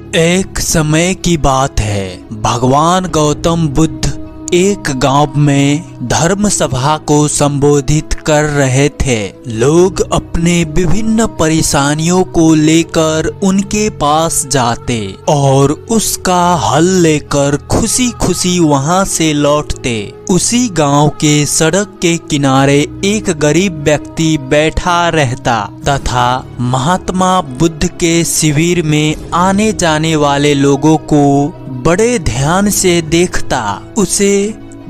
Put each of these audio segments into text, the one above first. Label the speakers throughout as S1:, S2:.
S1: एक समय की बात है। भगवान गौतम बुद्ध एक गांव में धर्म सभा को संबोधित कर रहे थे। लोग अपने विभिन्न परेशानियों को लेकर उनके पास जाते और उसका हल लेकर खुशी खुशी वहां से लौटते। उसी गांव के सड़क के किनारे एक गरीब व्यक्ति बैठा रहता तथा महात्मा बुद्ध के शिविर में आने जाने वाले लोगों को बड़े ध्यान से देखता। उसे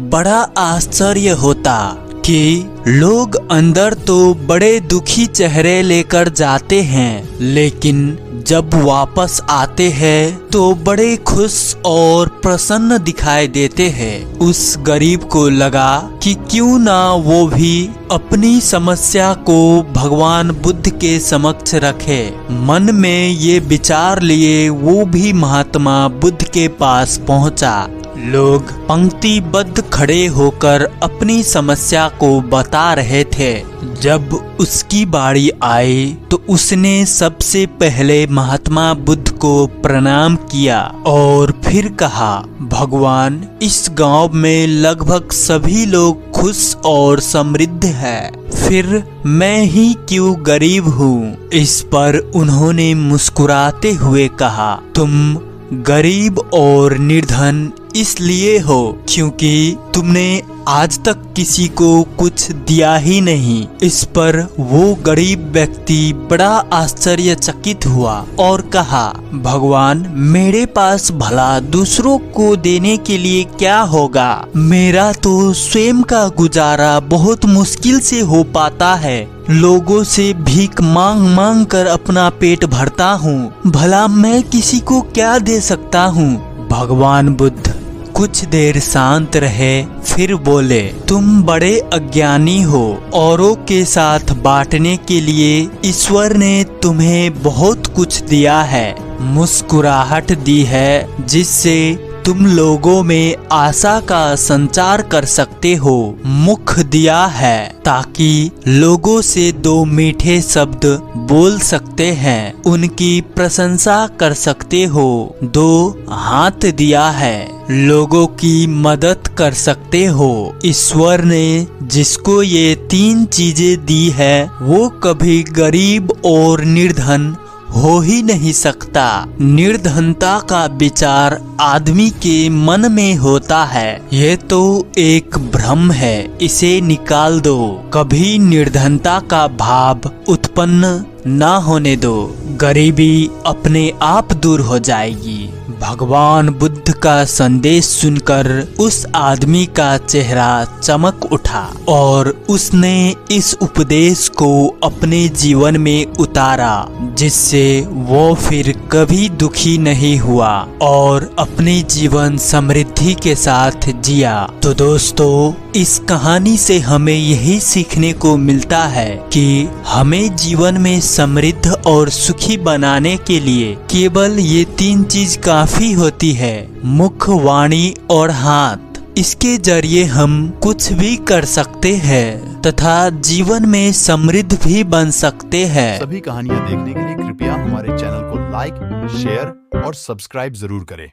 S1: बड़ा आश्चर्य होता कि लोग अंदर तो बड़े दुखी चेहरे लेकर जाते हैं, लेकिन जब वापस आते हैं तो बड़े खुश और प्रसन्न दिखाई देते हैं। उस गरीब को लगा कि क्यों ना वो भी अपनी समस्या को भगवान बुद्ध के समक्ष रखे। मन में ये विचार लिए वो भी महात्मा बुद्ध के पास पहुंचा। लोग पंक्तिबद्ध खड़े होकर अपनी समस्या को बता रहे थे। जब उसकी बारी आई तो उसने सबसे पहले महात्मा बुद्ध को प्रणाम किया और फिर कहा, भगवान, इस गांव में लगभग सभी लोग खुश और समृद्ध हैं, फिर मैं ही क्यों गरीब हूँ। इस पर उन्होंने मुस्कुराते हुए कहा, तुम गरीब और निर्धन इसलिए हो क्योंकि तुमने आज तक किसी को कुछ दिया ही नहीं। इस पर वो गरीब व्यक्ति बड़ा आश्चर्यचकित हुआ और कहा, भगवान, मेरे पास भला दूसरों को देने के लिए क्या होगा। मेरा तो स्वयं का गुजारा बहुत मुश्किल से हो पाता है। लोगों से भीख मांग मांग कर अपना पेट भरता हूँ। भला मैं किसी को क्या दे सकता हूँ। भगवान बुद्ध कुछ देर शांत रहे, फिर बोले, तुम बड़े अज्ञानी हो। औरों के साथ बांटने के लिए ईश्वर ने तुम्हें बहुत कुछ दिया है। मुस्कुराहट दी है जिससे तुम लोगों में आशा का संचार कर सकते हो। मुख दिया है ताकि लोगों से दो मीठे शब्द बोल सकते हैं, उनकी प्रशंसा कर सकते हो। दो हाथ दिया है, लोगों की मदद कर सकते हो। ईश्वर ने जिसको ये तीन चीजें दी है वो कभी गरीब और निर्धन हो ही नहीं सकता। निर्धनता का विचार आदमी के मन में होता है। ये तो एक भ्रम है, इसे निकाल दो। कभी निर्धनता का भाव उत्पन्न ना होने दो, गरीबी अपने आप दूर हो जाएगी। भगवान बुद्ध का संदेश सुनकर उस आदमी का चेहरा चमक उठा और उसने इस उपदेश को अपने जीवन में उतारा, जिससे वो फिर कभी दुखी नहीं हुआ और अपने जीवन समृद्धि के साथ जिया। तो दोस्तों, इस कहानी से हमें यही सीखने को मिलता है कि हमें जीवन में समृद्ध और सुखी बनाने के लिए केवल ये तीन चीज काफी होती है, मुख, वाणी और हाथ। इसके जरिए हम कुछ भी कर सकते हैं तथा जीवन में समृद्ध भी बन सकते हैं।
S2: सभी कहानियाँ देखने के लिए कृपया हमारे चैनल को लाइक, शेयर और सब्सक्राइब जरूर करें।